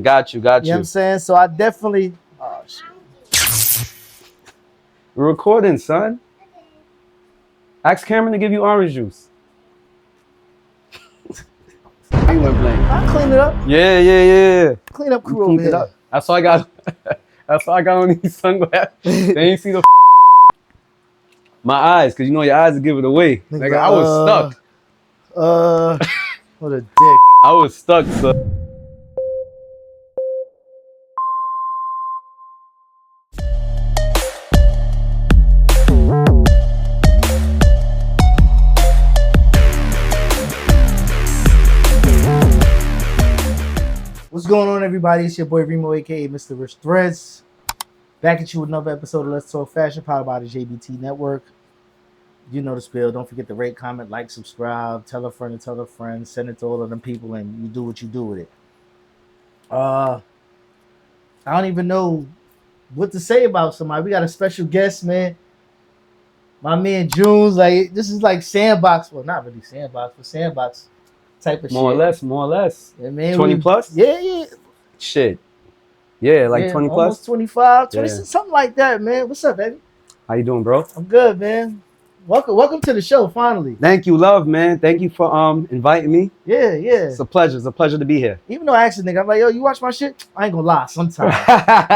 Got you. You know what I'm saying? So I definitely... Oh, shit. We're recording, son. Ask Cameron to give you orange juice. You went blank. I'll clean it up. Yeah. Clean up crew over here. That's all I got. That's all I got on these sunglasses. They ain't see the my eyes, because you know your eyes will give it away. Like, I was stuck. What a dick. I was stuck, son. What's going on, everybody? It's your boy Remo, aka Mr. Rich Threads. Back at you with another episode of Let's Talk Fashion, powered by the JBT Network. You know the spiel. Don't forget to rate, comment, like, subscribe, tell a friend and tell a friend, send it to all of them people, and you do what you do with it. I don't even know what to say about somebody. We got a special guest, man. My man Junes. Like, this is like sandbox. Well, not really sandbox, but sandbox type of More shit. or less. Yeah, man. 20 plus? Yeah. Shit. Yeah, like 20 plus? Almost 25, 26, Yeah. something like that, man. What's up, baby? How you doing, bro? I'm good, man. Welcome to the show, finally. Thank you, love, man. Thank you for inviting me. Yeah. It's a pleasure. It's a pleasure to be here. Even though I asked the nigga, I'm like, yo, you watch my shit? I ain't gonna lie, sometimes.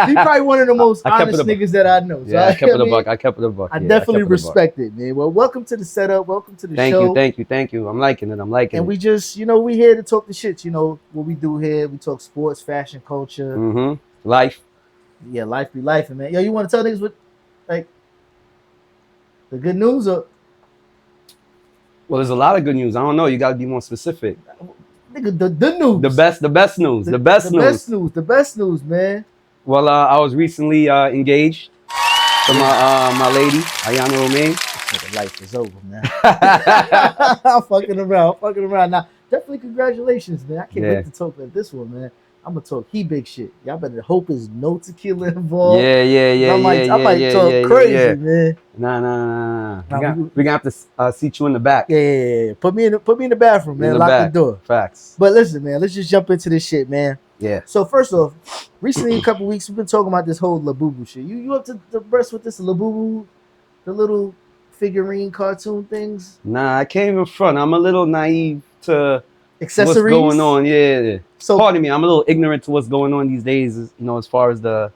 He probably one of the most honest niggas that I know. So Yeah, I kept it a buck. I definitely respect it, man. Well, welcome to the setup. Welcome to the show. Thank you. I'm liking it. And we just, we here to talk the shit. You know, what we do here. We talk sports, fashion, culture. Mm-hmm. Life. Yeah, life be life, man. Yo, you want to tell niggas what, like, the good news or... Well, there's a lot of good news. I don't know. You got to be more specific. Nigga, the news. The best news. The best news, man. Well, I was recently engaged to my lady, Ayana Romaine. Nigga, life is over, man. I'm fucking around. Now, definitely congratulations, man. I can't wait to talk about this one, man. I'm gonna talk big shit. Y'all better hope there's no tequila involved. Yeah. I might talk crazy, man. Nah. We're gonna have to seat you in the back. Yeah. Put me in the bathroom, man. Lock the door. Facts. But listen, man, let's just jump into this shit, man. Yeah. So first off, recently a couple weeks we've been talking about this whole Labubu shit. You up to the breast with this Labubu, the little figurine cartoon things? Nah, I can't even front. I'm a little naive to accessories. What's going on? Yeah. So pardon me, I'm a little ignorant to what's going on these days. As far as the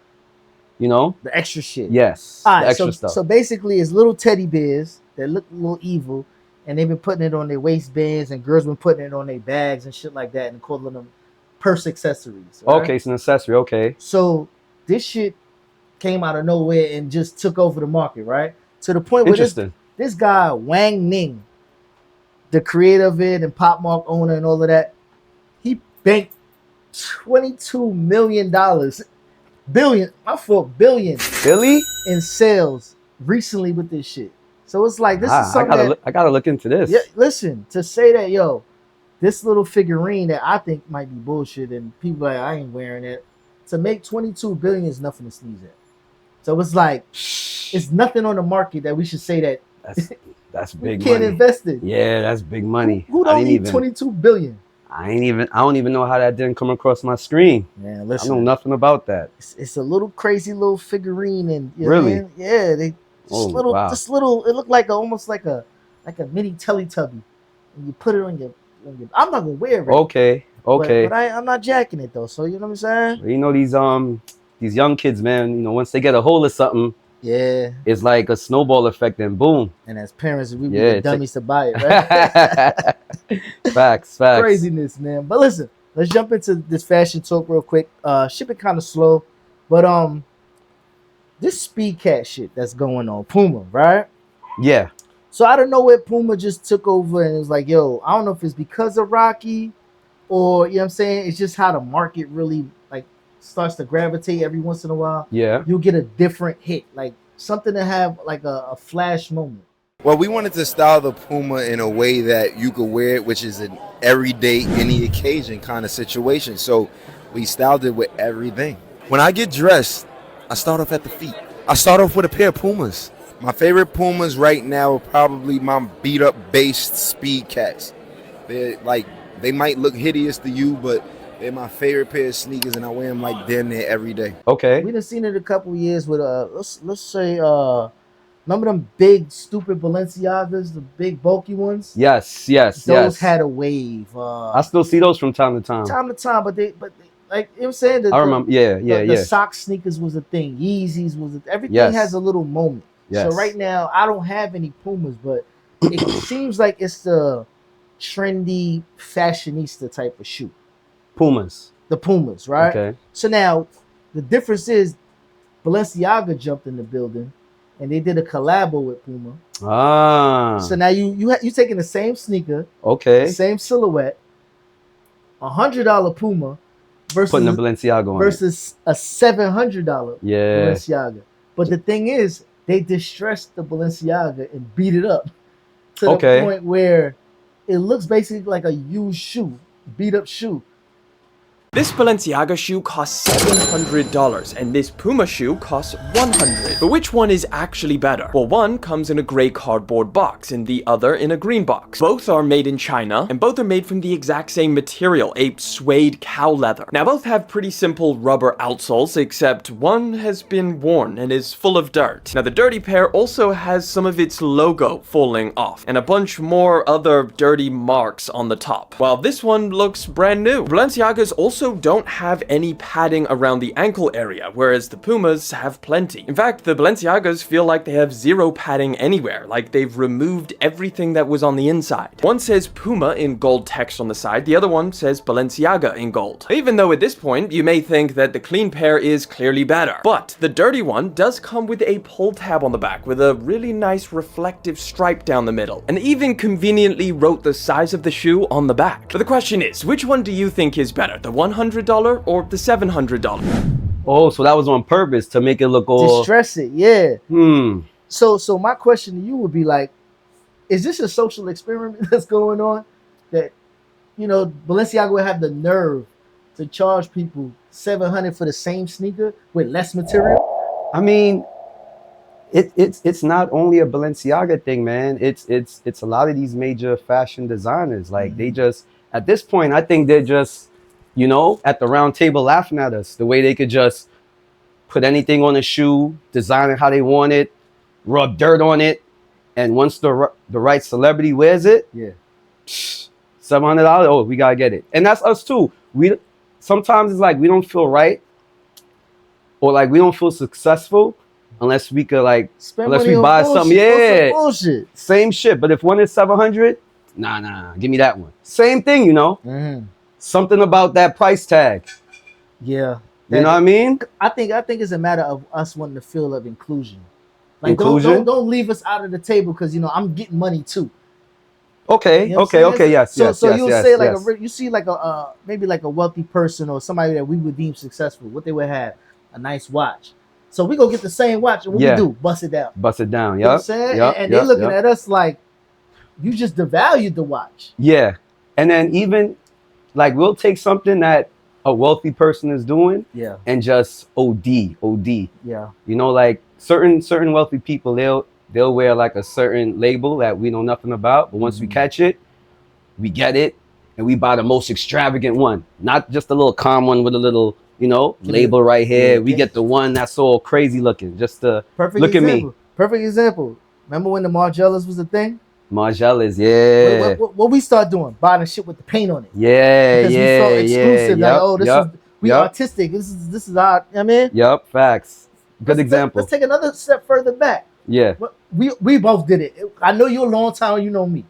extra shit. Yes. All right, the extra stuff. So basically, it's little teddy bears that look a little evil, and they've been putting it on their waistbands, and girls been putting it on their bags and shit like that, and calling them purse accessories. Right? Okay, it's an accessory. Okay. So this shit came out of nowhere and just took over the market, right? To the point where this guy Wang Ning, the creator of it and Pop Mark owner and all of that, he banked $22 million, billion Billy in sales recently with this shit. So it's like, this is something I gotta look into this. Yeah, listen, to say that, this little figurine that I think might be bullshit and people are like, I ain't wearing it, to make 22 billion is nothing to sneeze at. So it's like, it's nothing on the market that we should say that that's big we can't money. invest in. Yeah, that's big money. Who don't need 22 billion? I don't even know how that didn't come across my screen. Man, listen, I know nothing about that. It's a little crazy little figurine, and really, man, yeah, this little. It looked like almost like a mini Teletubby, and you put it on your. I'm not gonna wear it. Okay. But I'm not jacking it though. So you know what I'm saying? These young kids, man. Once they get a hold of something. Yeah, it's like a snowball effect, and boom. And as parents, we be the dummies to buy it, right? Facts. Craziness, man. But listen, let's jump into this fashion talk real quick. Shipping kind of slow, but this Speedcat shit that's going on, Puma, right? Yeah. So I don't know where Puma just took over and it was like, yo, I don't know if it's because of Rocky, or you know what I'm saying, it's just how the market really starts to gravitate every once in a while. Yeah. You'll get a different hit, like something to have like a flash moment. Well, we wanted to style the Puma in a way that you could wear it, which is an everyday, any occasion kind of situation. So we styled it with everything. When I get dressed, I start off at the feet. I start off with a pair of Pumas. My favorite Pumas right now are probably my beat up based Speedcats. They might look hideous to you, but They're my favorite pair of sneakers, and I wear them like damn near every day. Okay. We done seen it a couple years with let's say remember them big stupid Balenciagas, the big bulky ones? Yes, yes, Those yes. had a wave. I still see those from time to time. But they like you know what I'm saying. I remember. The sock sneakers was a thing. Yeezys was everything has a little moment. Yes. So right now I don't have any Pumas, but it seems like it's the trendy fashionista type of shoe. Pumas. The Pumas, right? Okay. So now the difference is Balenciaga jumped in the building and they did a collabo with Puma. Ah. So now you taking the same sneaker, okay, the same silhouette, $100 Puma versus putting the Balenciaga on versus a $700 Yeah. Balenciaga. But the thing is, they distressed the Balenciaga and beat it up to the point where it looks basically like a used shoe, beat up shoe. This Balenciaga shoe costs $700 and this Puma shoe costs $100. But which one is actually better? Well, one comes in a gray cardboard box and the other in a green box. Both are made in China and both are made from the exact same material, a suede cow leather. Now both have pretty simple rubber outsoles, except one has been worn and is full of dirt. Now the dirty pair also has some of its logo falling off and a bunch more other dirty marks on the top, while this one looks brand new. Balenciaga's also don't have any padding around the ankle area, whereas the Pumas have plenty. In fact, the Balenciagas feel like they have zero padding anywhere, like they've removed everything that was on the inside. One says Puma in gold text on the side, the other one says Balenciaga in gold. Even though at this point, you may think that the clean pair is clearly better. But the dirty one does come with a pull tab on the back with a really nice reflective stripe down the middle, and even conveniently wrote the size of the shoe on the back. But the question is, which one do you think is better, the $100 or the $700? Oh, so that was on purpose to make it look all distress it, yeah. So my question to you would be like, is this a social experiment that's going on? That, you know, Balenciaga would have the nerve to charge people $700 for the same sneaker with less material? I mean, it's not only a Balenciaga thing, man. It's a lot of these major fashion designers. Like they just, at this point, I think they're just, you know, at the round table laughing at us. The way they could just put anything on a shoe, design it how they want it, rub dirt on it, and once the right celebrity wears it, $700. Oh, we gotta get it, and that's us too. We sometimes it's like we don't feel right, or like we don't feel successful unless we could like unless we buy something. Yeah, bullshit. Same shit. But if one is $700, nah, give me that one. Same thing, you know. Something about that price tag. Yeah. You know what I mean? I think it's a matter of us wanting to feel of inclusion. Like inclusion? Don't leave us out of the table because, you know, I'm getting money too. Okay, you know okay, yes. So you'll say like yes. you see like a maybe like a wealthy person or somebody that we would deem successful. What they would have, a nice watch. So we go get the same watch and what we do, bust it down. Bust it down, You know what I'm saying? And they looking at us like, you just devalued the watch. Yeah. And then even like we'll take something that a wealthy person is doing and just OD. Yeah. You know, like certain wealthy people, they'll wear like a certain label that we know nothing about, but once we catch it, we get it, and we buy the most extravagant one, not just a little calm one with a little, you know, label right here. We get the one that's all crazy looking, just to look at me. Perfect example. Remember when the Margielas was a thing? Margielas, yeah. What we start doing? Buying the shit with the paint on it. Yeah, because we felt exclusive. Like, oh, this is we artistic. This is our. I mean. Yep. Facts. Good example. Let's take another step further back. Yeah. We both did it. I know you a long time. You know me.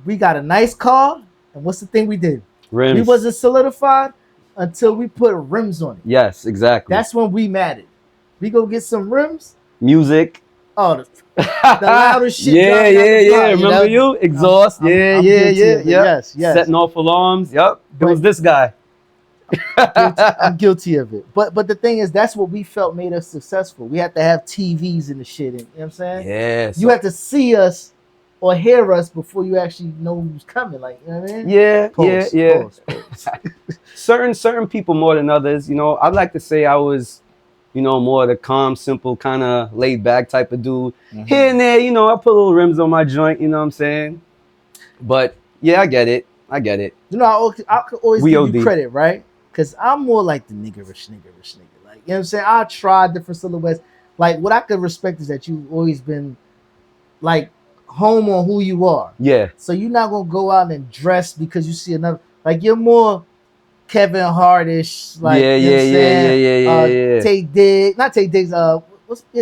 We got a nice car, and what's the thing we did? Rims. We wasn't solidified until we put rims on it. Yes, exactly. That's when we mattered. We go get some rims. Music. Oh, the loudest shit. Yeah. Remember you? Exhaust. I'm yeah. Yes. Setting off alarms. Yep. It was this guy. I'm guilty of it. But the thing is, that's what we felt made us successful. We had to have TVs and the shit. You know what I'm saying? Yeah. You have to see us or hear us before you actually know who's coming. Like, you know what I mean? Yeah. Pause. certain people more than others. You know, I'd like to say I was, you know, more the calm, simple, kind of laid back type of dude. Here and there, you know, I put little rims on my joint, you know what I'm saying? But yeah, I get it. I get it. You know, I could always We give you OD. credit, right? Because I'm more like the niggerish nigga. Like, you know what I'm saying? I try different silhouettes. Like, what I could respect is that you've always been, like, home on who you are. Yeah. So you're not going to go out and dress because you see another. Like, you're more Kevin Hartish. Like, Yeah, you know what I'm saying? yeah. Take Dig. Not Take Diggs.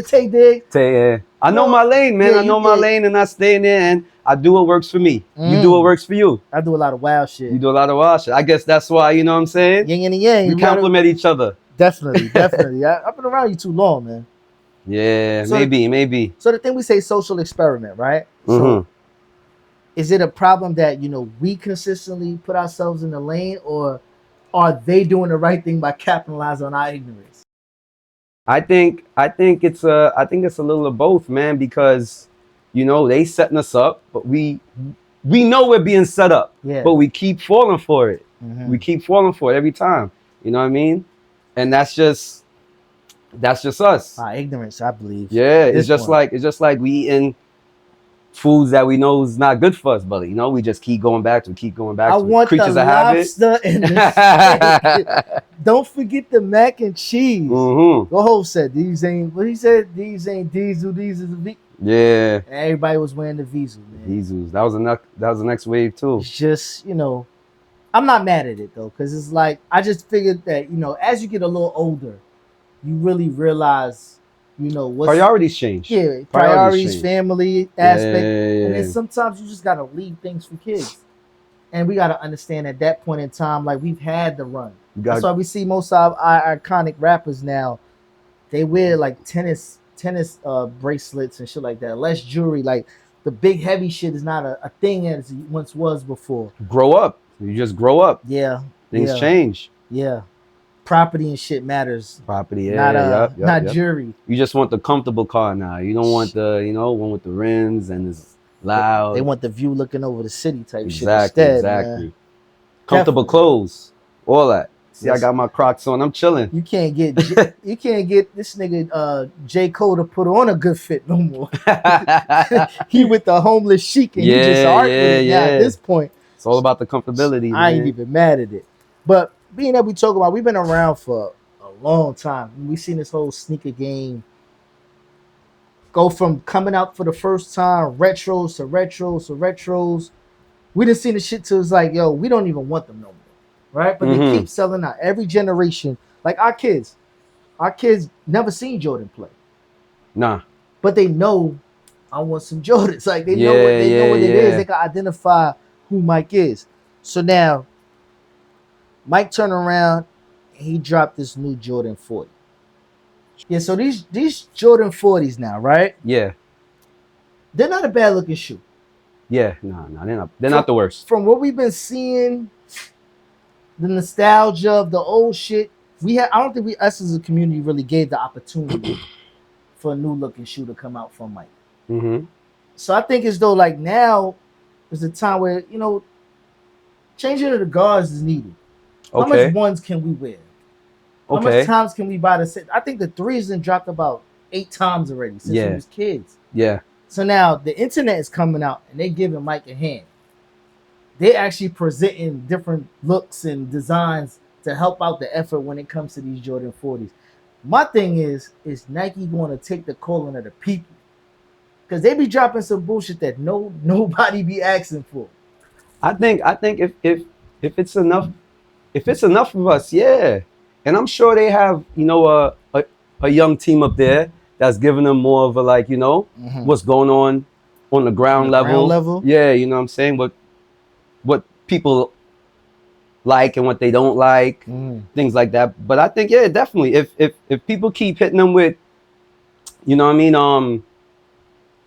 Take Dig. I know my lane, man. Yeah, I know my lane, and I stay in there, and I do what works for me. You do what works for you. I do a lot of wild shit. You do a lot of wild shit. I guess that's why, you know what I'm saying? Yin and yang. We complement each other. Definitely. I've been around you too long, man. Yeah, So- maybe. So the thing we say social experiment, right? So is it a problem that, you know, we consistently put ourselves in the lane, or are they doing the right thing by capitalizing on our ignorance? I think it's a little of both, man, because you know they setting us up, but we know we're being set up, Yeah. but we keep falling for it. Mhm. We keep falling for it every time. You know what I mean? And that's just us. Our ignorance, I believe. Yeah, This it's just like we eating foods that we know is not good for us, but you know we just keep going back to it. I want Creatures the of habit. lobster and the steak. Don't forget the mac and cheese. Mm-hmm. The whole said these ain't what he said. These ain't diesel. These is the V. Yeah. And everybody was wearing the Diesel, man. Jesus, that was the next wave too. It's just, you know, I'm not mad at it though, because it's like I just figured that, you know, as you get a little older, you really realize, you know, what's Priorities change. Yeah, Priorities priorities, change. family aspect, Yeah. and then sometimes you just gotta leave things for kids, and we gotta understand at that point in time, like we've had the run. That's why we see most of our iconic rappers now. They wear like tennis bracelets and shit like that. Less jewelry, like the big heavy shit is not a thing as it once was before. Grow up. You just grow up. Yeah, Things change. Yeah, property and shit matters. Property, yeah, not jewelry. You just want the comfortable car now. You don't want the, you know, one with the rims and it's loud. They want the view looking over the city type shit Exactly, instead. exactly. Man. Comfortable Definitely. clothes, all that. See, I Yes. got my Crocs on. I'm chilling. You can't get this nigga J. Cole to put on a good fit no more. He with the homeless chic and he just art with it now at this point. It's all about the comfortability. I ain't man. even mad at it. But being that we talk about, we've been around for a long time. We've seen this whole sneaker game go from coming out for the first time, retros to retros to retros. We done seen the shit till it's like, yo, we don't even want them no more. Right? But they keep selling out. Every generation, like our kids never seen Jordan play. Nah. But they know I want some Jordans. Like they know what it is. They can identify who Mike is. So now Mike turned around and he dropped this new Jordan 40. Yeah, so these Jordan 40s now, right? Yeah. They're not a bad looking shoe. Yeah. No, they're not the worst. From what we've been seeing, the nostalgia of the old shit, I don't think us as a community really gave the opportunity for a new looking shoe to come out from Mike. Mm-hmm. So I think as though like now is the time where, you know, changing of the guards is needed. How much ones can we wear? How much times can we buy the set? I think the threes done dropped about 8 times already since we was kids. Yeah. So now the internet is coming out and they giving Mike a hand. They actually presenting different looks and designs to help out the effort when it comes to these Jordan 40s. My thing is Nike going to take the calling of the people? Because they be dropping some bullshit that nobody be asking for. I think if it's enough of us, yeah. And I'm sure they have, you know, a young team up there that's giving them more of a, like, you know, what's going on the ground level. Yeah, you know what I'm saying? What people like and what they don't like, things like that. But I think, yeah, definitely, if people keep hitting them with, you know what I mean,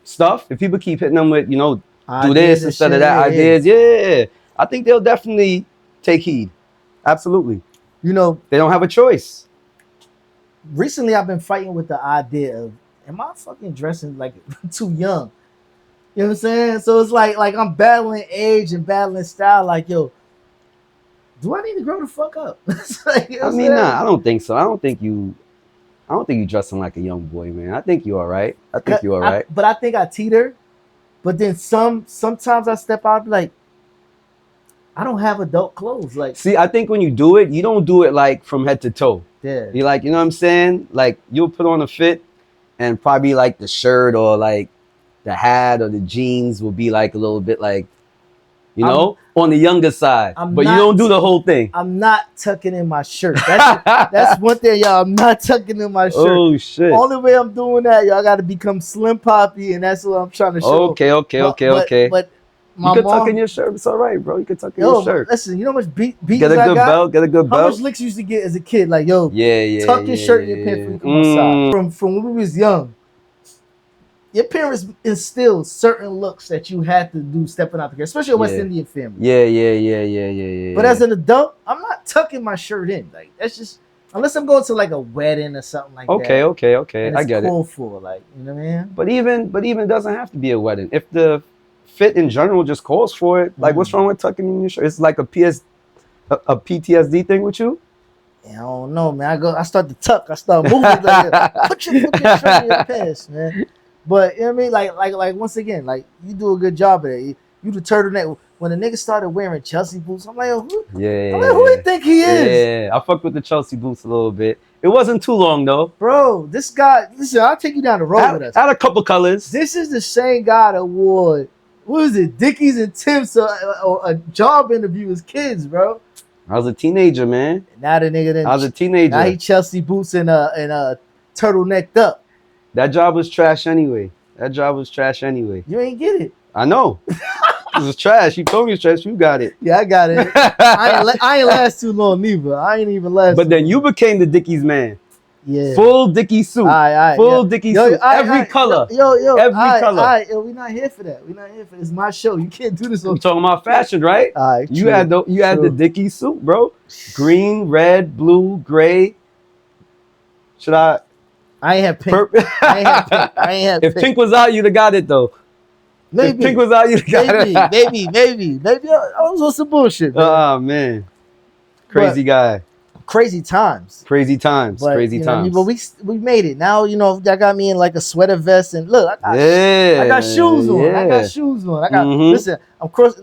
stuff, if people keep hitting them with, you know, do this instead of that, ideas, yeah, I think they'll definitely take heed. Absolutely. You know, they don't have a choice. Recently, I've been fighting with the idea of, am I fucking dressing like too young? You know what I'm saying? So it's like I'm battling age and battling style. Like, yo, do I need to grow the fuck up? Like, you know I mean, nah, I don't think so. I don't think you dressing like a young boy, man. I think you all right. But I think I teeter. But then sometimes I step out like, I don't have adult clothes. Like, See, I think when you do it, you don't do it like from head to toe. yeah, You like, you know what I'm saying? Like you'll put on a fit, and probably like the shirt or like the hat or the jeans will be like a little bit like, you know, on the younger side. But you don't do the whole thing. I'm not tucking in my shirt. That's one thing, y'all. I'm not tucking in my shirt. Oh shit. Only way I'm doing that, y'all, got to become Slim Poppy, and that's what I'm trying to show. Okay. But my you can mom, tuck in your shirt. It's all right, bro. You can tuck in your shirt. Listen, you know how much beats Get a good belt. Get a good belt. How much licks you used to get as a kid? Like, yo, Yeah. tuck your shirt in your pants before you come outside. From when we was young, your parents instilled certain looks that you had to do stepping out the car, especially a West Indian family. Yeah. But as an adult, I'm not tucking my shirt in. Like, that's just, unless I'm going to like a wedding or something like that. Okay. I get cool it. For, like, you know what I mean? But even doesn't have to be a wedding. If the fit in general just calls for it, like what's wrong with tucking in your shirt? It's like a PTSD thing with you. I don't know, man. I start to tuck. I start moving. Like, put your shirt in your pants, man. But you know what I mean? Like once again, like you do a good job at it. You the turtleneck. When the nigga started wearing Chelsea boots, I'm like, who do you think he is? Yeah, I fucked with the Chelsea boots a little bit. It wasn't too long though. Bro, this guy, listen, I'll take you down the road with us. Had a couple colors. This is the same guy that wore, what was it, Dickies and Tim's a job interview as kids, bro. I was a teenager, man. Now the nigga I was a teenager. Now he Chelsea boots and turtlenecked up. That job was trash anyway. You ain't get it. I know. It was trash. You told me it's trash. You got it. Yeah, I got it. I ain't last too long neither. I ain't even last. But then you became the Dickies man. Yeah. Full Dickies suit. Full Dickies suit. Every color. Every color. Yo, we not here for that. It's my show. You can't do this. I'm talking about fashion, right? You had the Dickies suit, bro. Green, red, blue, gray. Should I? I ain't have pink. I ain't have pink. If pink was out, you'd have got it though. Maybe. If pink was out, you'd have got it. Maybe. I was on some bullshit, man. Oh man. Crazy guy. Crazy times. But, crazy times. But we made it. Now, that got me in like a sweater vest, and look, I got shoes on. Listen,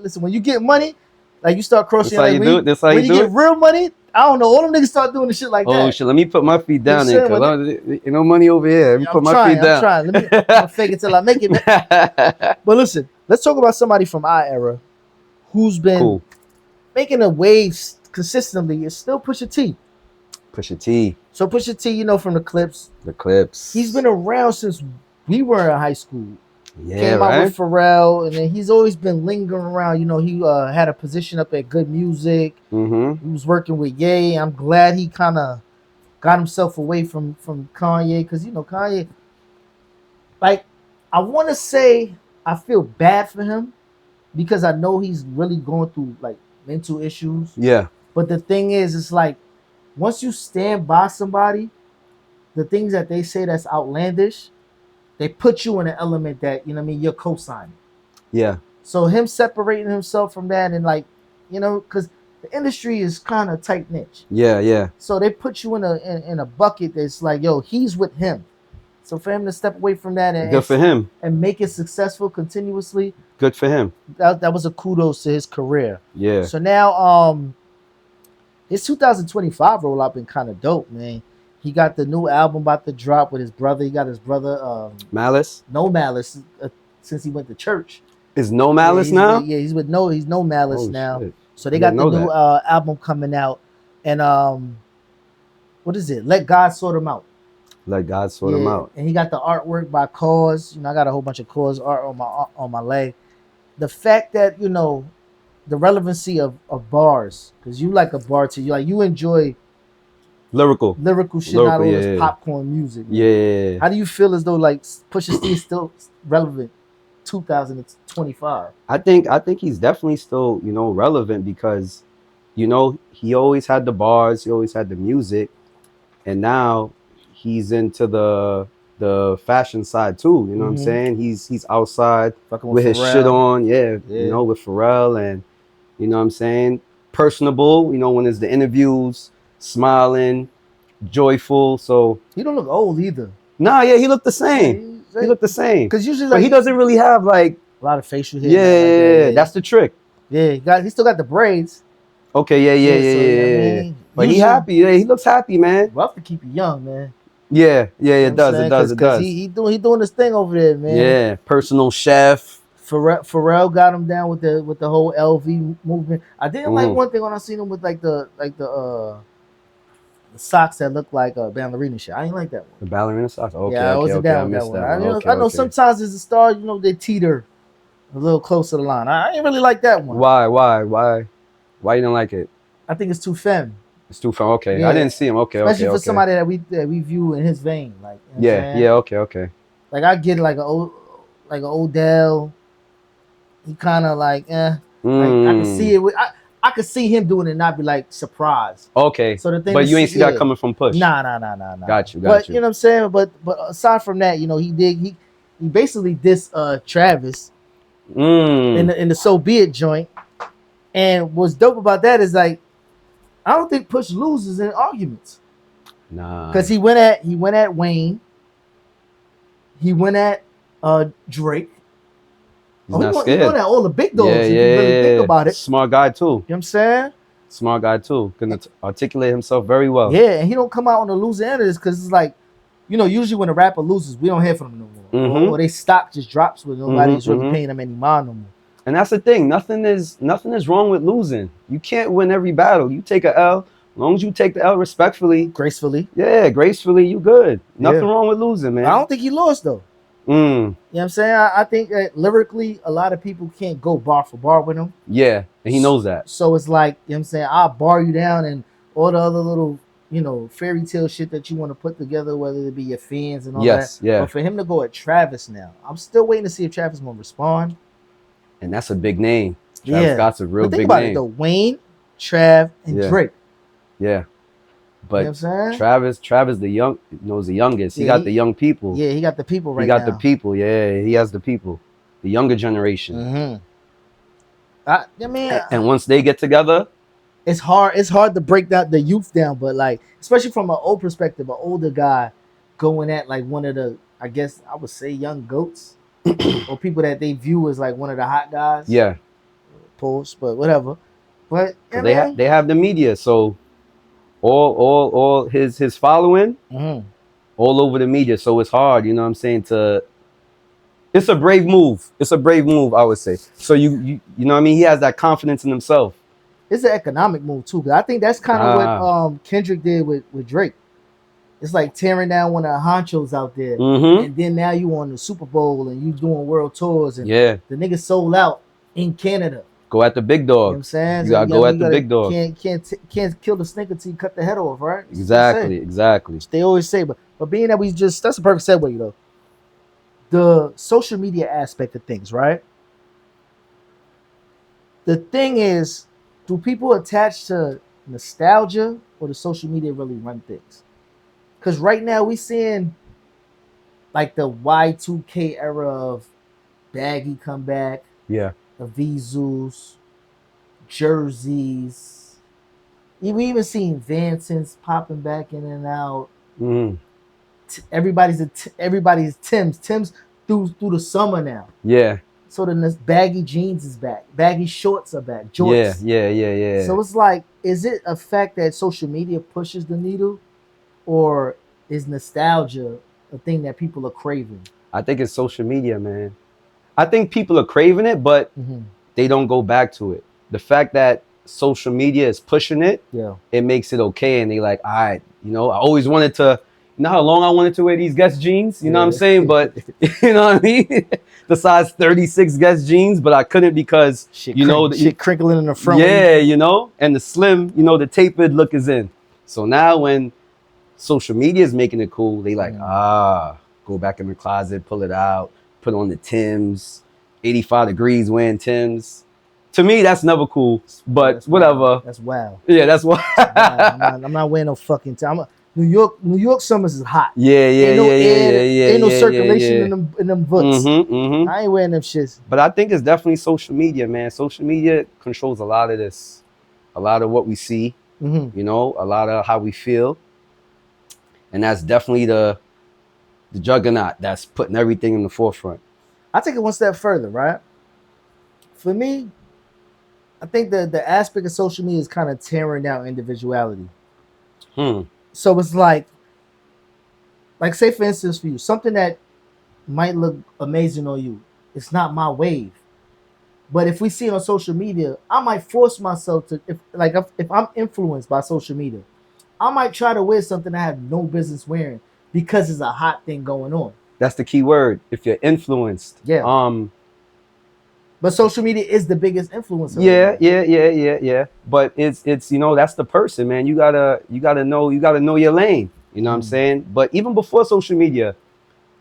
listen, when you get money, like you start crossing. That's how you do it. When you get real money, I don't know. All them niggas start doing the shit like that. Oh shit! Let me put my feet down there, cause ain't no money over here. Let me put my feet down. I'm trying. Let me fake it till I make it. But listen, let's talk about somebody from our era who's been making a wave consistently. It's still Pusha T. So Pusha T, from the Clips. He's been around since we were in high school. Yeah, Came out with Pharrell, and then he's always been lingering around. He had a position up at Good Music. Mm-hmm. He was working with Ye. I'm glad he kind of got himself away from Kanye, because Kanye. Like, I want to say I feel bad for him because I know he's really going through like mental issues. Yeah. But the thing is, it's like once you stand by somebody, the things that they say that's outlandish, they put you in an element that, you're co-signing. Yeah. So him separating himself from that and because the industry is kind of tight niche. Yeah. So they put you in a bucket that's like, yo, he's with him. So for him to step away from that and make it successful continuously. Good for him. That was a kudos to his career. Yeah. So now his 2025 rollout been kind of dope, man. He got the new album about to drop with his brother. He got his brother Malice. No Malice since he went to church. Is No Malice now? He's No Malice now. Shit. So they got the new album coming out, and what is it? Let God Sort Him Out. Let God Sort Him Out. And he got the artwork by Cause. I got a whole bunch of Cause art on my leg. The fact that the relevancy of bars, because you like a bar too. You enjoy lyrical shit, not all this popcorn music. Man. Yeah. How do you feel as though like Pusha T is still relevant 2025? I think he's definitely still, relevant because, he always had the bars, he always had the music, and now he's into the fashion side too. You know what I'm saying? He's outside with his shit on, with Pharrell, and you know what I'm saying? Personable, when there's the interviews, smiling, joyful. So he don't look old either. Nah, he looked the same. He looked the same. Because usually, but he doesn't really have like a lot of facial hair. Yeah, that's the trick. Yeah, he still got the braids. Okay, yeah. So, you know what I mean? But he Usually- happy. Yeah, he looks happy, man. Rough to keep you young, man. Yeah, You know it what I'm does, saying? it does, it does. He doing his thing over there, man. Yeah, personal chef. Pharrell got him down with the whole LV movement. I didn't like one thing when I seen him with like the socks that look like ballerina shit. I didn't like that one. The ballerina socks. Okay, Yeah, I wasn't down with that one. I know sometimes as a star, you know, they teeter a little close to the line. I ain't really like that one. Why you didn't like it? I think it's too femme. It's too fun. Okay, Yeah. I didn't see him. Okay, Especially okay, for okay. somebody that we view in his vein, like you know what I'm saying? Yeah, okay. Like I get like an Odell. He kind of like, Like, I can see it. I could see him doing it and not be like surprised. Okay. So the thing, but you ain't see that coming from Push. Nah. Got you. But you know what I'm saying. But aside from that, you know, he basically dissed Travis in the So Be It joint. And what's dope about that is like, I don't think Push loses in arguments. Nah. Because he went at Wayne. He went at Drake. He's not scared. He went at all the big dogs. Yeah, if you really think about it. Smart guy too. You know what I'm saying? Smart guy too. Can articulate himself very well. Yeah, and he don't come out on the losing end of this because it's like, you know, usually when a rapper loses, we don't hear from them no more. Or they stock just drops with nobody's really paying them any mind no more. And that's the thing. Nothing is wrong with losing. You can't win every battle. You take a L. As long as you take the L respectfully, gracefully. Yeah, gracefully, you good. Nothing wrong with losing, man. I don't think he lost though. You know what I'm saying? I think that lyrically, a lot of people can't go bar for bar with him. Yeah, and he knows that. So it's like, you know what I'm saying, I'll bar you down and all the other little, you know, fairy tale shit that you want to put together, whether it be your fans and all that. Yeah. But for him to go at Travis now, I'm still waiting to see if Travis gonna respond. And that's a big name. Travis Scott's a real big name. Think about it though. Wayne, Trav, and Drake. Yeah. But you know what I'm saying? Travis the youngest. He got the young people. Yeah, he got the people right now. He got the people. Yeah, he has the people. The younger generation. And once they get together, it's hard to break that the youth down, but like, especially from an old perspective, an older guy going at like one of the, I guess I would say, young goats or people that they view as like one of the hot guys. Yeah. Pulse, but whatever. But yeah, they have the media, so all his following all over the media, so it's hard, you know what I'm saying, it's a brave move. I would say. So you know what I mean, he has that confidence in himself. It's an economic move too, because I think that's kind of what Kendrick did with Drake. It's like tearing down one of the honchos out there, and then now you on the Super Bowl and you doing world tours, and the nigga sold out in Canada. Go at the big dog. You know what I'm saying? You gotta go at the big dog. Can't kill the snake until you cut the head off, right? Exactly. They always say, but being that that's a perfect segue, you know. The social media aspect of things, right? The thing is, do people attach to nostalgia or does social media really run things? Because right now we seeing like the Y2K era of baggy come back. Yeah. The Vizus, jerseys. We even seen Vansons popping back in and out. Everybody's Tims. Tims through the summer now. Yeah. So the baggy jeans is back. Baggy shorts are back. Jorts. Yeah. So it's like, is it a fact that social media pushes the needle, or is nostalgia a thing that people are craving? I think it's social media, man. I think people are craving it, but they don't go back to it. The fact that social media is pushing it, it makes it okay. And they like, all right, you know, I always wanted to, you know how long I wanted to wear these Guess jeans? You know what I'm saying? But, you know what I mean? The size 36 Guess jeans, but I couldn't because, shit crinkling in the front. Yeah, you know, and the slim, you know, the tapered look is in. So now when social media is making it cool, they like, go back in the closet, pull it out, put on the Tims, 85 degrees wearing Tims. To me, that's never cool, but that's whatever. Wild. That's wild. Yeah, that's wild. I'm not wearing no fucking Tim. New York summers is hot. Yeah. Ain't no circulation in them boots. I ain't wearing them shits. But I think it's definitely social media, man. Social media controls a lot of this, a lot of what we see. You know, a lot of how we feel, and that's definitely the juggernaut that's putting everything in the forefront. I take it one step further, right? For me, I think the aspect of social media is kind of tearing down individuality. So it's like say for instance for you, something that might look amazing on you, it's not my wave. But if we see it on social media, I might force myself to, if I'm influenced by social media, I might try to wear something I have no business wearing because it's a hot thing going on. That's the key word. If you're influenced. Yeah. But social media is the biggest influencer. Yeah. But it's that's the person, man. You gotta know your lane. You know what I'm saying? But even before social media,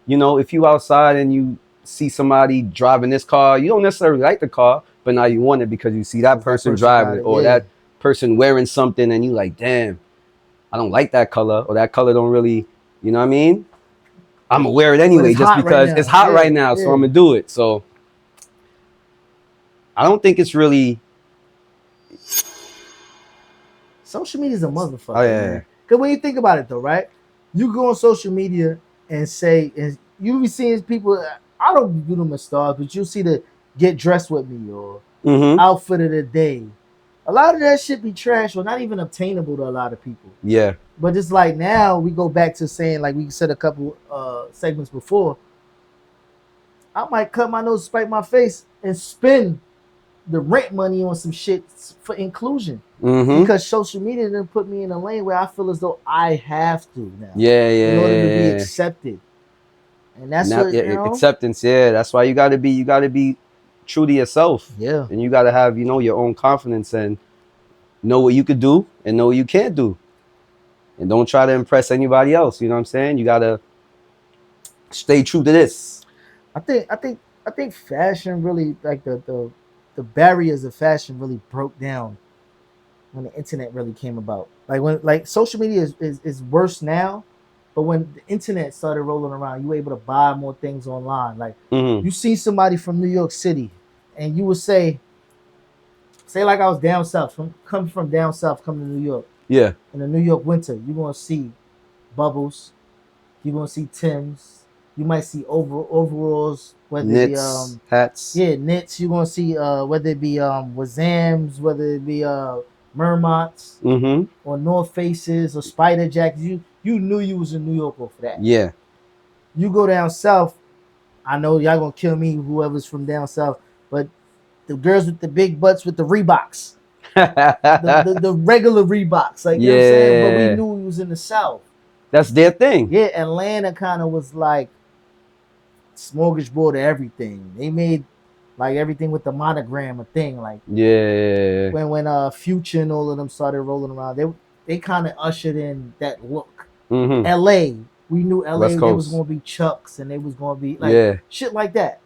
if you outside and you see somebody driving this car, you don't necessarily like the car, but now you want it because you see that person driving it, or that person wearing something, and you like, damn, I don't like that color, or that color don't really, you know what I mean? I'm gonna wear it anyway just because it's hot right now, so I'm gonna do it. So I don't think it's really. Social media is a motherfucker. Oh yeah. Man. Because when you think about it, though, right? You go on social media and you be seeing people. I don't do them as stars, but you see the get dressed with me or outfit of the day. A lot of that shit be trash or not even obtainable to a lot of people. Yeah. But it's like now we go back to saying, like we said a couple segments before, I might cut my nose, spite my face, and spend the rent money on some shit for inclusion. Because social media didn't put me in a lane where I feel as though I have to now. In order to be accepted. And that's acceptance, that's why you gotta be true to yourself. Yeah. And you gotta have, your own confidence and know what you could do and know what you can't do. And don't try to impress anybody else. You know what I'm saying? You gotta stay true to this. I think fashion really, like the barriers of fashion really broke down when the internet really came about. Like social media is worse now, but when the internet started rolling around, you were able to buy more things online. Like you see somebody from New York City, and you would say like I was down south, coming from down south, coming to New York. Yeah. In the New York winter, you're gonna see Bubbles, you're gonna see Timbs, you might see overalls, whether knits, it be hats. Yeah, knits. You're gonna see whether it be Wazams, whether it be Mermots, or North Faces or Spider Jackets. You knew you was in New York for that. Yeah. You go down south, I know y'all gonna kill me, whoever's from down south, but the girls with the big butts with the Reeboks. the regular Reeboks. Like you know what I'm saying? But we knew we was in the South. That's their thing. Yeah, Atlanta kind of was like smorgasbord of everything. They made like everything with the monogram a thing. Like when Future and all of them started rolling around, they kind of ushered in that look. LA, we knew LA there was gonna be Chucks and they was gonna be like shit like that.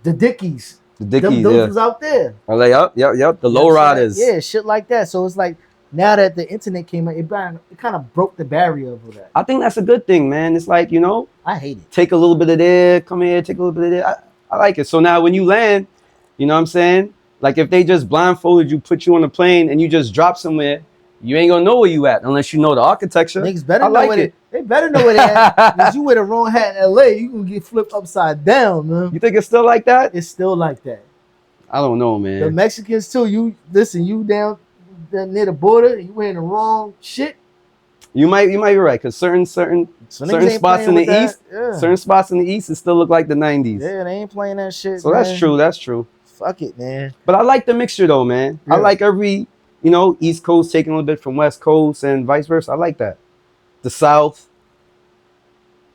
The Dickies. Those was out there. LA, yep. The lowriders. Yeah, shit like that. So it's like now that the internet came out, it kind of broke the barrier of that. I think that's a good thing, man. It's like, I hate it. Take a little bit of there, come here, take a little bit of there. I like it. So now when you land, you know what I'm saying? Like if they just blindfolded you, put you on a plane, and you just drop somewhere, you ain't gonna know where you at unless you know the architecture. Niggas better know where they better know where they at. Because you wear the wrong hat in LA, you gonna get flipped upside down, man. You think it's still like that? It's still like that. I don't know, man. The Mexicans too. You down near the border, you wearing the wrong shit. You might be right, because certain spots in the east, certain spots in the east, it still look like the 90s. Yeah, they ain't playing that shit. So man. That's true. Fuck it, man. But I like the mixture though, man. Yeah. I like every, East Coast taking a little bit from West Coast and vice versa. I like that. The South.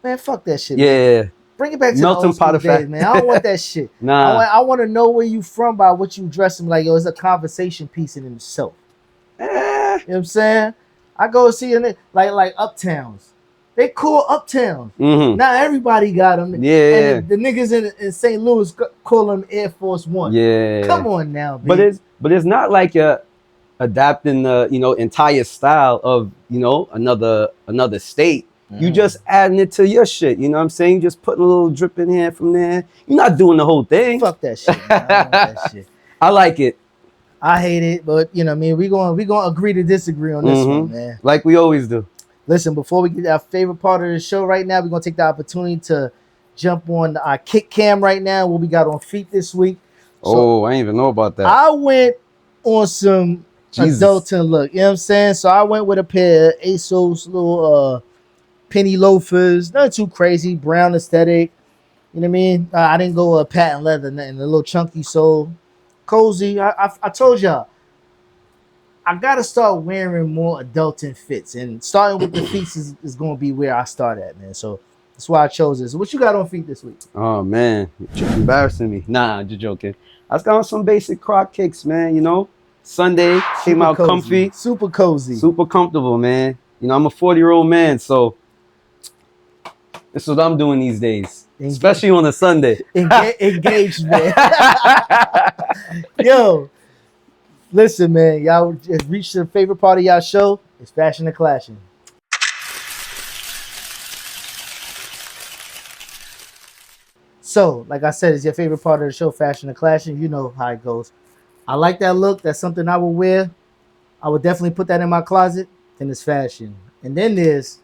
Man, fuck that shit. Yeah. Man. Bring it back to melting the old school days, man. I don't want that shit. Nah. I want to know where you from by what you dressing like. Yo, it's a conversation piece in itself. You know what I'm saying? I go see like Uptowns. They cool Uptowns. Now everybody got them. Yeah. And the niggas in St. Louis call them Air Force One. Yeah. Come on now, baby. But it's not like you're adapting the entire style of another state. You just adding it to your shit. You know what I'm saying? Just putting a little drip in here from there. You're not doing the whole thing. Fuck that shit. Man. I don't want that shit. I like it. I hate it, but we gonna agree to disagree on this one, man. Like we always do. Listen, before we get to our favorite part of the show right now, we're gonna take the opportunity to jump on our kick cam right now, what we got on feet this week. Oh, I didn't even know about that. I went on some Jesus. adulting look. You know what I'm saying? So I went with a pair of ASOS little penny loafers. Nothing too crazy. Brown aesthetic. You know what I mean? I didn't go patent leather, nothing. A little chunky sole. Cozy. I told y'all. I gotta start wearing more adulting fits, and starting with the feet is gonna be where I start at, man. So that's why I chose this. What you got on feet this week? Oh man, you're embarrassing me. Nah, just joking. I was got on some basic Croc kicks, man. You know, Sunday came out comfy, super cozy, super comfortable, man. You know, I'm a 40-year-old man, so this is what I'm doing these days, especially on a Sunday. Engaged, man. Yo, listen, man. Y'all just reached the favorite part of y'all show. It's Fashion and Clashing. So, like I said, it's your favorite part of the show, Fashion and Clashing. You know how it goes. I like that look. That's something I would wear. I would definitely put that in my closet. Then it's fashion. And then there's,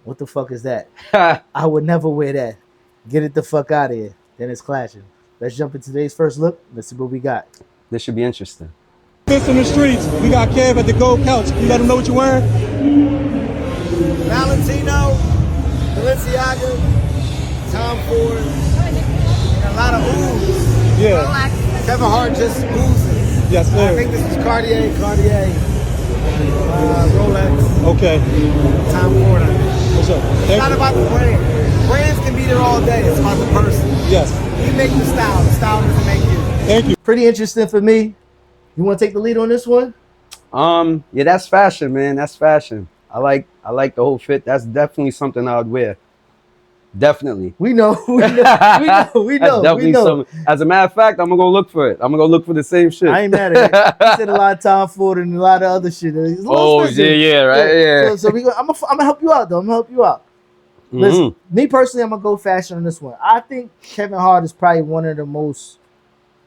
what the fuck is that? I would never wear that. Get it the fuck out of here. Then it's clashing. Let's jump into today's first look. Let's see what we got. This should be interesting. This in the streets. We got Kev at the Gold Couch. You let him know what you're wearing? Valentino, Balenciaga, Tom Ford, and a lot of ooze. Yeah. Kevin Hart just oozes. Yes, sir. I think this is Cartier, Rolex, Okay. Tom Ford. I think. What's up? It's not about the brand. Brands can be there all day. It's about the person. Yes. You make the style. The style doesn't make you. Thank you. Pretty interesting for me. You want to take the lead on this one? Yeah, that's fashion, man. That's fashion. I like the whole fit. That's definitely something I would wear. Definitely. We know. That's definitely something. As a matter of fact, I'm gonna go look for it. I'm gonna go look for the same shit. I ain't mad at it. He said a lot of Tom Ford and a lot of other shit. Oh yeah, right, yeah. So I'm gonna help you out though. I'm gonna help you out. Listen, me personally, I'm gonna go fashion on this one. I think Kevin Hart is probably one of the most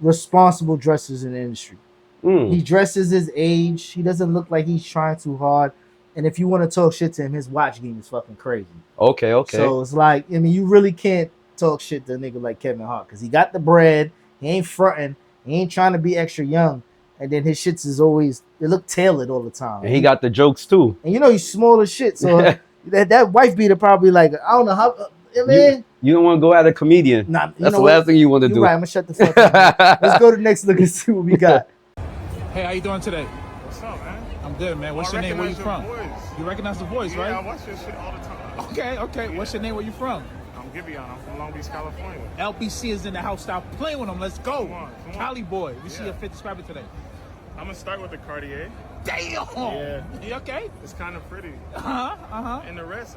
responsible dressers in the industry. He dresses his age. He doesn't look like he's trying too hard. And if you want to talk shit to him, his watch game is fucking crazy. Okay. So it's like, I mean, you really can't talk shit to a nigga like Kevin Hart because he got the bread. He ain't fronting. He ain't trying to be extra young. And then his shits is always, they look tailored all the time. And he got the jokes too. And you know he's small as shit. So that wife beater probably like, I don't know how, man. You don't want to go at a comedian. Nah, that's the last thing you want to do. Right, I'm going to shut the fuck up. Let's go to the next look and see what we got. Hey, how you doing today? What's up, man? I'm good, man. What's your name? Where you from? You recognize the voice, right? Yeah, I watch your shit all the time. Okay. What's your name? Where you from? I'm Gibeon. I'm from Long Beach, California. LBC is in the house. Stop playing with him. Let's go. Come on. Cali boy. We see your fit. Describe it today. I'm gonna start with the Cartier. Damn. Yeah. You okay? It's kind of pretty. And the rest,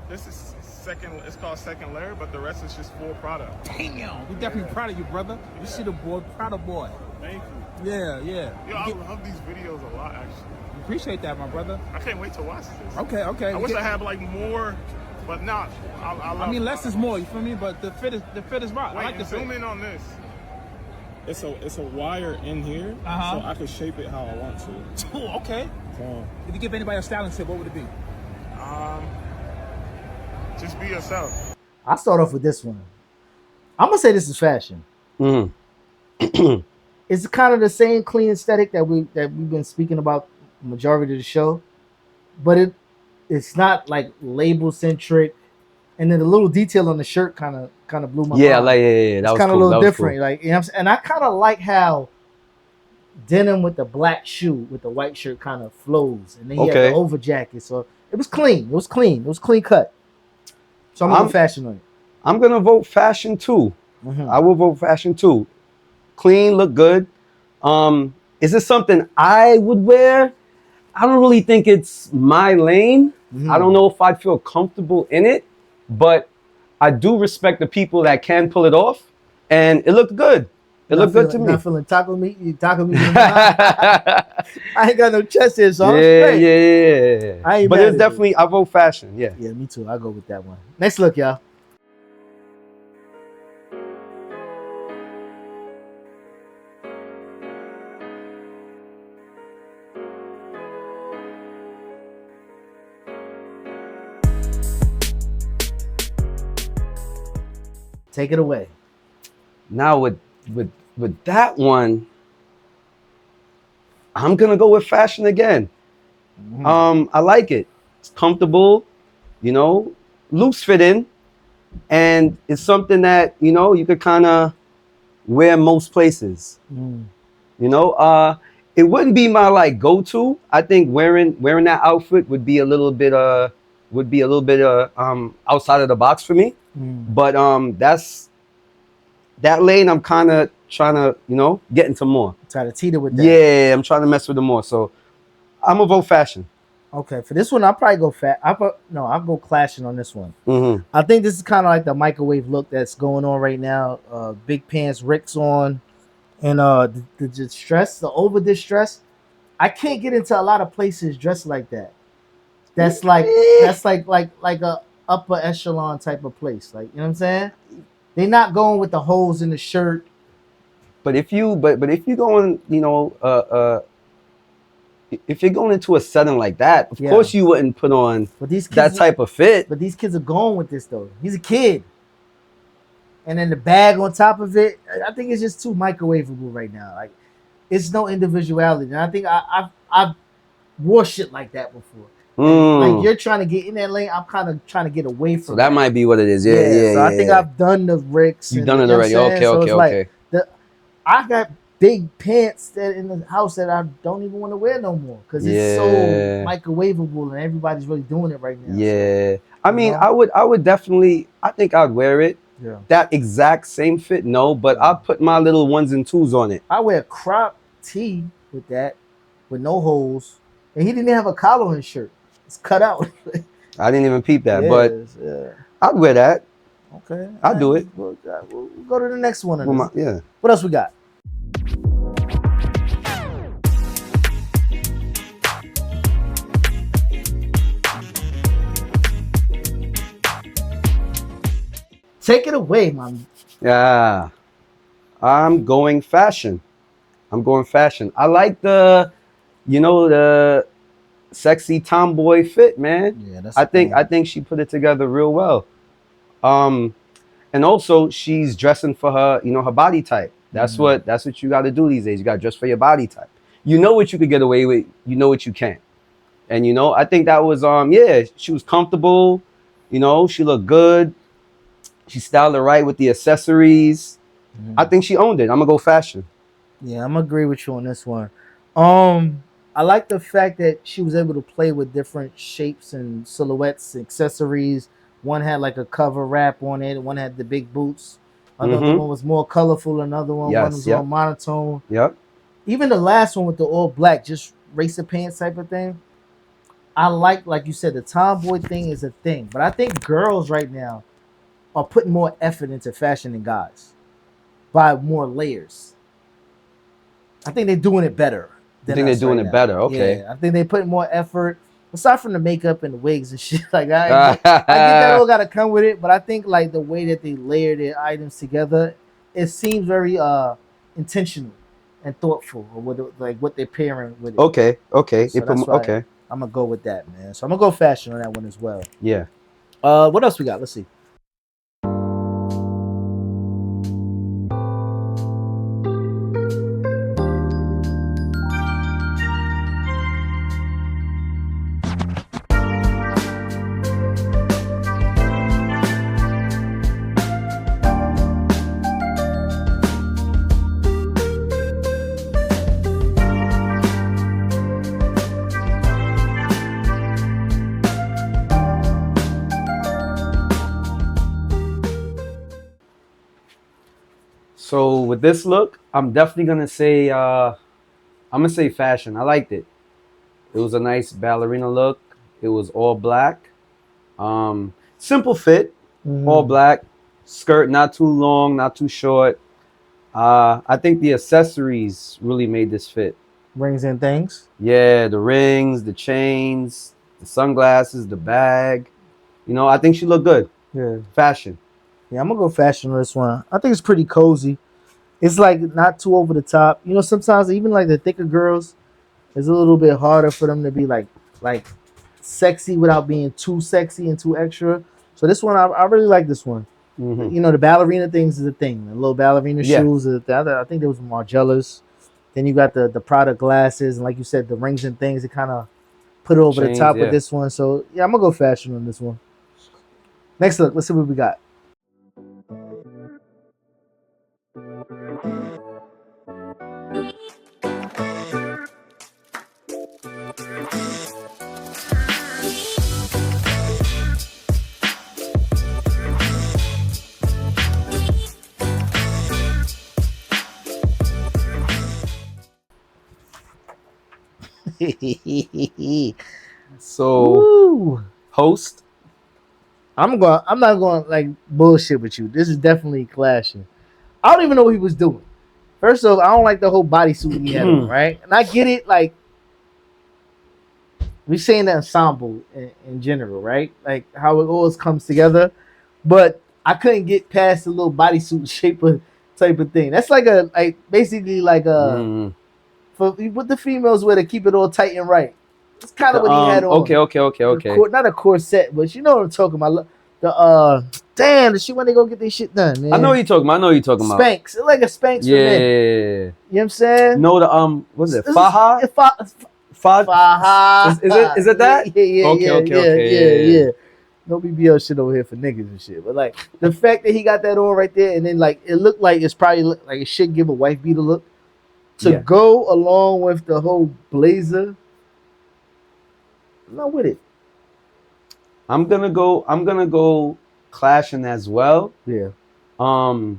this is second. It's called second layer, but the rest is just full product. Damn. We definitely proud of you, brother. You see the boy, proud of boy. Thank you. Yeah. Yo, I love these videos a lot, actually. Appreciate that, my brother. I can't wait to watch this. Okay. I wish I had like more, but not. I mean, less is more. You feel me? But the fit is right. Wait, I like the fit. zoom in on this. It's a wire in here, so I can shape it how I want to. Oh, okay. If you give anybody a styling tip, what would it be? Just be yourself. I'll start off with this one. I'm gonna say this is fashion. It's kind of the same clean aesthetic that we've been speaking about the majority of the show, but it's not like label centric. And then the little detail on the shirt kind of blew my mind. Yeah, that was kind of cool. a little different. Cool. Like, you know what I'm saying? And I kind of like how denim with the black shoe with the white shirt kind of flows, and then he had the over jacket. So it was clean. It was clean cut. So I'm gonna go fashion on it. I'm gonna vote fashion too. I will vote fashion too. Clean, look good. Is this something I would wear? I don't really think it's my lane. I don't know if I'd feel comfortable in it, but I do respect the people that can pull it off, and it looked good. It looked good to me. Not feeling taco meat. I ain't got no chest here, so I'm straight. Yeah. I ain't but mad it's at definitely, you. I vote fashion. Yeah. Yeah, me too. I'll go with that one. Next look, y'all. Take it away. Now with with that one, I'm gonna go with fashion again. I like it. It's comfortable, you know, loose fitting, and it's something that you could kind of wear most places. You know, it wouldn't be my like go-to. I think wearing that outfit would be a little bit outside of the box for me. But that's that lane. I'm kind of trying to get into more. Try to teeter with that. Yeah, I'm trying to mess with it more. So I'm gonna vote fashion. Okay, for this one, I'll probably go I'll go clashing on this one. Mm-hmm. I think this is kind of like the microwave look that's going on right now. Big pants, Rick's on, and the distress, the over distress. I can't get into a lot of places dressed like that. That's like a upper echelon type of place. Like, you know what I'm saying? They're not going with the holes in the shirt. But if you going, if you're going into a setting like that, of course you wouldn't put on that type of fit. But these kids are going with this though. He's a kid. And then the bag on top of it, I think it's just too microwavable right now. Like, it's no individuality. And I think I've wore shit like that before. Like, you're trying to get in that lane, I'm kind of trying to get away from So that might be what it is. Yeah. So I think I've done the Ricks. You've done it already. Okay. I got big pants that in the house that I don't even want to wear no more because it's so microwavable and everybody's really doing it right now. Yeah. So, I mean, I would definitely, I think I'd wear it. Yeah. That exact same fit, no, but I'll put my little ones and twos on it. I wear a crop tee with that, with no holes. And he didn't have a collar on his shirt. It's cut out. I didn't even peep that, but I'd wear that. Okay. I'll do it. We'll go to the next one. Yeah. What else we got? Take it away, man. Yeah. I'm going fashion. I like the sexy tomboy fit, man. Yeah, I think she put it together real well. And also she's dressing for her, her body type. That's what you got to do these days. You got to dress for your body type. You know what you could get away with. You know what you can't. And I think that was she was comfortable. She looked good. She styled it right with the accessories. I think she owned it. I'm gonna go fashion. Yeah, I'm gonna agree with you on this one. I like the fact that she was able to play with different shapes and silhouettes, accessories. One had like a cover wrap on it. One had the big boots. Another one was more colorful. Another one, one was more monotone. Yep. Even the last one with the all black, just racer pants type of thing. I like you said, the tomboy thing is a thing. But I think girls right now are putting more effort into fashion than guys by more layers. I think they're doing it better. I think they're doing it better. Okay. Yeah, I think they put more effort. Aside from the makeup and the wigs and shit, like I get that all gotta come with it, but I think like the way that they layer their items together, it seems very intentional and thoughtful, or what they're pairing with it. Okay. So okay. I'm gonna go with that, man. So I'm gonna go fashion on that one as well. Yeah. What else we got? Let's see. So with this look, I'm definitely gonna say fashion. I liked it. It was a nice ballerina look. It was all black. Simple fit, all black. Skirt not too long, not too short. I think the accessories really made this fit. Rings and things? Yeah, the rings, the chains, the sunglasses, the bag. I think she looked good. Yeah. Fashion. Yeah, I'm gonna go fashion on this one. I think it's pretty cozy. It's like not too over the top. Sometimes even like the thicker girls, it's a little bit harder for them to be like sexy without being too sexy and too extra. So this one, I really like this one. You know, the ballerina things is a thing. The little ballerina Yeah. shoes. I think there was Margellas. Then you got the Prada glasses, and like you said, the rings and things. It kind of put it over the Chains, top yeah. with this one. So yeah, I'm gonna go fashion on this one. Next look. Let's see what we got. So Woo. host. I'm not going like bullshit with you. This is definitely clashing. I don't even know what he was doing. First off, I don't like the whole bodysuit he had on, right? And I get it, like we saying the ensemble in general, right? Like how it always comes together. But I couldn't get past the little bodysuit shape of type of thing. That's like basically like a for what the females wear to keep it all tight and right. It's kind of what he had on. Okay. Not a corset, but you know what I'm talking about. The shit when they go get their shit done, man. I know what you're talking about. Spanx. It's like a Spanx for men. Yeah. You know what I'm saying? No, what's it? Faja? Faja. Is it that? Yeah. Okay. No BBL shit over here for niggas and shit. But like the fact that he got that on right there, and then like it looked like it's probably like it should give a wife beater look to go along with the whole blazer. I'm not with it. I'm gonna go clashing as well. Yeah. But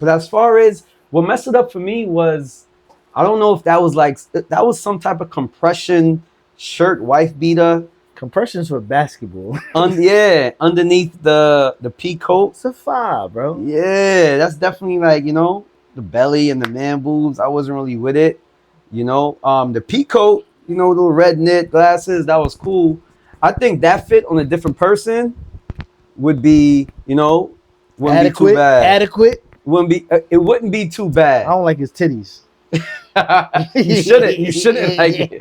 as far as what messed it up for me was, I don't know if that was some type of compression shirt, wife beater. Compressions for basketball. Underneath the pea coat. It's a 5, bro. Yeah, that's definitely like, you know, the belly and the man boobs. I wasn't really with it. You know, the pea coat, you know, little red knit glasses, that was cool. I think that fit on a different person would be, you know, wouldn't be too bad. Adequate. It wouldn't be too bad. I don't like his titties. You shouldn't like it.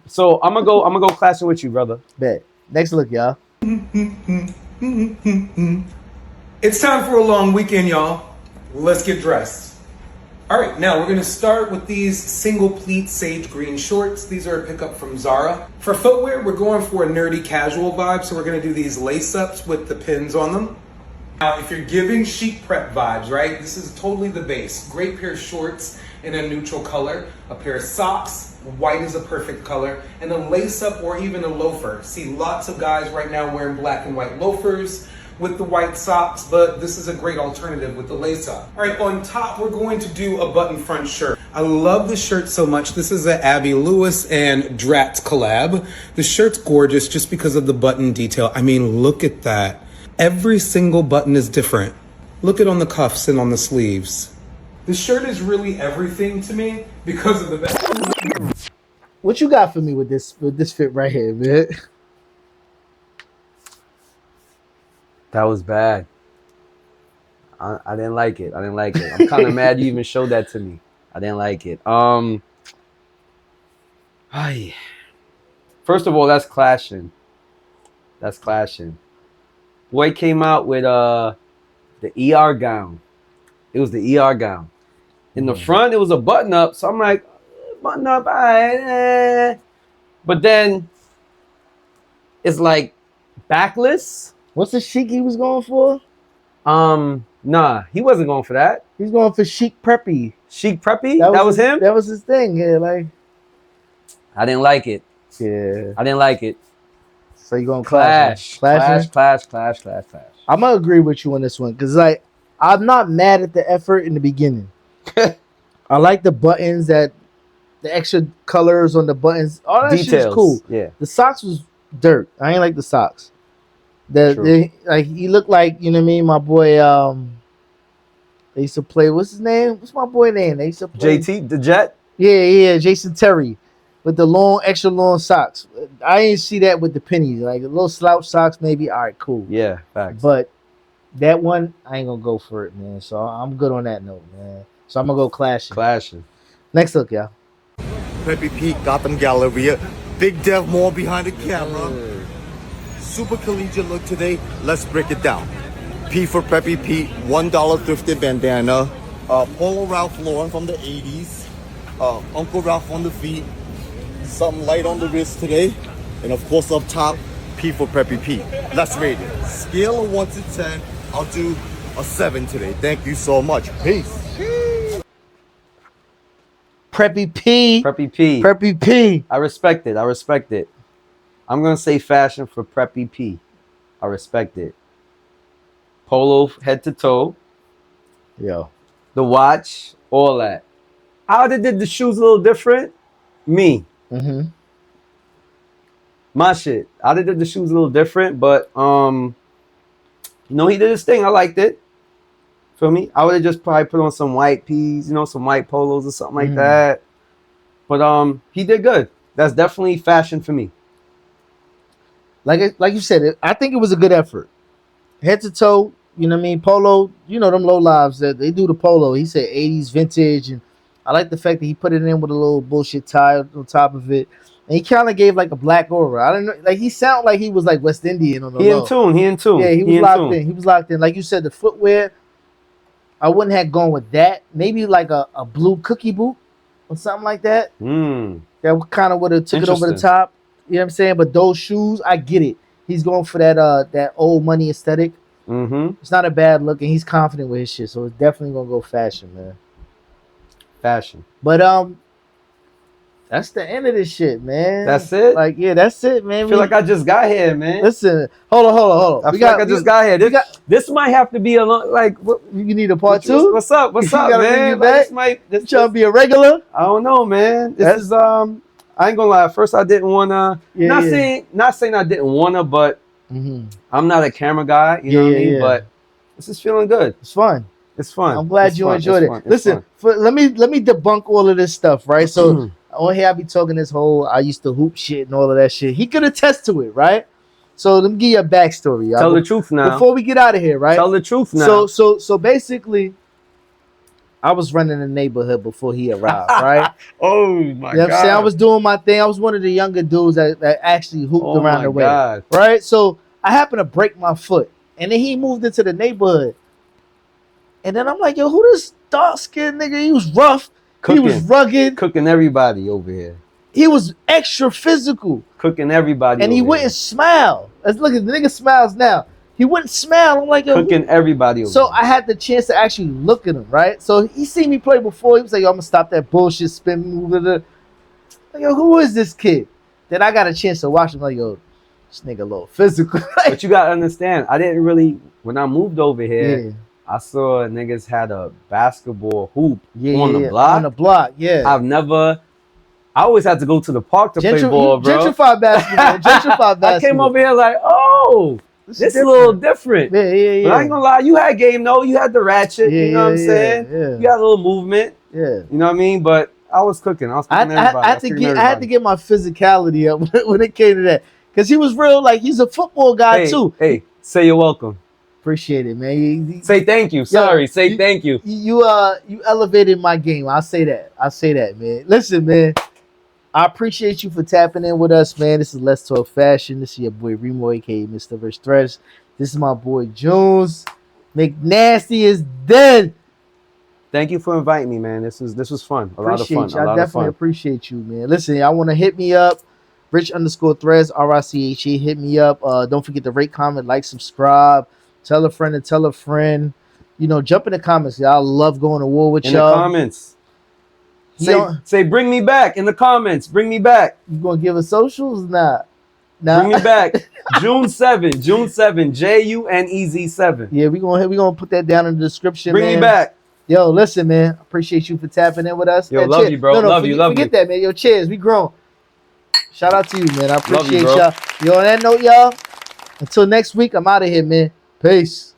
So I'm gonna go clashing with you, brother. Bet. Next look, y'all. It's time for a long weekend, y'all. Let's get dressed. All right, now we're gonna start with these single pleat sage green shorts. These are a pickup from Zara. For footwear, we're going for a nerdy casual vibe, so we're gonna do these lace ups with the pins on them. Now, if you're giving chic prep vibes, right, this is totally the base. Great pair of shorts in a neutral color, a pair of socks, white is a perfect color, and a lace up or even a loafer. See lots of guys right now wearing black and white loafers with the white socks, but this is a great alternative with the lace up. All right, on top, we're going to do a button front shirt. I love this shirt so much. This is a Abby Lewis and Dratz collab. The shirt's gorgeous just because of the button detail. I mean, look at that. Every single button is different. Look at on the cuffs and on the sleeves. The shirt is really everything to me because of the best. What you got for me with this fit right here, man? That was bad. I didn't like it. I'm kind of mad you even showed that to me. I didn't like it. First of all, that's clashing. Boy came out with the ER gown. It was the ER gown. In the front, it was a button up. So I'm like, button up, all right. But then it's like backless. What's the chic he was going for? Nah, he wasn't going for that. He's going for chic preppy. Chic preppy? That was him? That was his thing, yeah. Like, I didn't like it. Yeah. I didn't like it. So you're going to clash. I'm going to agree with you on this one. Because, like, I'm not mad at the effort in the beginning. I like the buttons, the extra colors on the buttons. All that shit is cool. Yeah. The socks was dirt. I ain't like the socks. Like he looked like, you know what I mean, my boy. They used to play. What's his name? What's my boy name? They used to play JT the Jet. Yeah, Jason Terry with the extra long socks. I didn't see that with the pennies. Like a little slouch socks, maybe. All right, cool. Yeah, facts. But that one, I ain't gonna go for it, man. So I'm good on that note, man. So I'm gonna go clashing. Next look, y'all. Peppy Pete, Gotham Galleria. Big Dev Mall behind the camera. Super collegiate look today. Let's break it down. P for Preppy Pete, $1 thrifted bandana. Polo Ralph Lauren from the 80s. Uncle Ralph on the feet. Something light on the wrist today. And of course up top, P for Preppy Pete. Let's rate it. Scale of 1 to 10, I'll do a 7 today. Thank you so much. Peace. Preppy P. Preppy P. Preppy P. I respect it. I respect it. I'm gonna say fashion for Preppy P. I respect it. Polo head to toe. Yo. The watch, all that. How did the shoes a little different? Me. Mm-hmm. My shit. I did the shoes a little different, but he did his thing. I liked it. Feel me? I would have just probably put on some white peas, some white polos or something like that. But he did good. That's definitely fashion for me. Like you said, I think it was a good effort. Head to toe, you know what I mean? Polo, them low lives that they do the polo. He said 80s vintage, and I like the fact that he put it in with a little bullshit tie on top of it. And he kind of gave like a black aura. I don't know, like he sounded like he was like West Indian on the low. He in tune. Yeah, he was locked in. He was locked in. Like you said, the footwear, I wouldn't have gone with that. Maybe like a blue cookie boot or something like that. That kind of would have took it over the top. You know what I'm saying? But those shoes, I get it. He's going for that old money aesthetic. It's not a bad look, and he's confident with his shit. So it's definitely gonna go fashion, man. Fashion. But that's the end of this shit, man. That's it? Like, yeah, that's it, man. I feel like I just got here, man. Listen, hold on. I feel like I just got here. This might have to be a long, like, what, you need a part two? What's up? What's up, man? This trying to be a regular? I don't know, man. This is I ain't gonna lie. At first, I didn't wanna. Not saying I didn't wanna, but I'm not a camera guy. You know what I mean? But this is feeling good. It's fun. It's fun. I'm glad you enjoyed it. Listen, let me debunk all of this stuff, right? So on here I be talking this whole I used to hoop shit and all of that shit. He could attest to it, right? So let me give you a backstory. Tell the truth now. Before we get out of here, right? Tell the truth now. So basically, I was running the neighborhood before he arrived, right? Oh my God. You know what I'm saying? I was doing my thing. I was one of the younger dudes that actually hooped around the way. God. Right? So I happened to break my foot. And then he moved into the neighborhood. And then I'm like, yo, who this dark-skinned nigga? He was rough. He was rugged. Cooking everybody over here. He was extra physical. Cooking everybody and he wouldn't smile. Let's look at the nigga smiles now. He wouldn't smile. I'm like, yo, cooking everybody over So I had the chance to actually look at him, right? So he seen me play before. He was like, yo, I'm gonna stop that bullshit spin move. Like, yo, who is this kid? Then I got a chance to watch him. Like, yo, this nigga a little physical. But you gotta understand, I didn't really, when I moved over here, I saw niggas had a basketball hoop on the block. On the block, I always had to go to the park to play ball, bro. Gentrified basketball. I came over here like, oh, this is a little different. Yeah. But I ain't gonna lie, you had game though. You had the ratchet, you know what I'm saying? Yeah. You had a little movement. Yeah. You know what I mean? But I was cooking. I had to get my physicality up when it came to that. Because he was real, like, he's a football guy too. Hey, say you're welcome. Appreciate it, man. Say thank you. Sorry, say thank you. You elevated my game. I'll say that, man. Listen, man. I appreciate you for tapping in with us, man. This is Let's Talk Fashion. This is your boy Remo, aka Mr. Rich Threads. This is my boy Jones. McNasty is dead. Thank you for inviting me, man. This was fun. A lot of fun. I definitely appreciate you, man. Listen, y'all want to hit me up. Rich_Threads, RICHE. Hit me up. Don't forget to rate, comment, like, subscribe. Tell a friend and tell a friend. You know, jump in the comments. Y'all love going to war with y'all. In the comments. Say, bring me back in the comments. Bring me back. You gonna give us socials? Nah. Bring me back. June 7, JUNEZ7. Yeah, we gonna put that down in the description. Bring me back. Yo, listen, man. Appreciate you for tapping in with us. Yo, love you, bro. Love you. Forget that, man. Yo, cheers. We grown. Shout out to you, man. I appreciate y'all. Yo, on that note, y'all. Until next week, I'm out of here, man. Peace.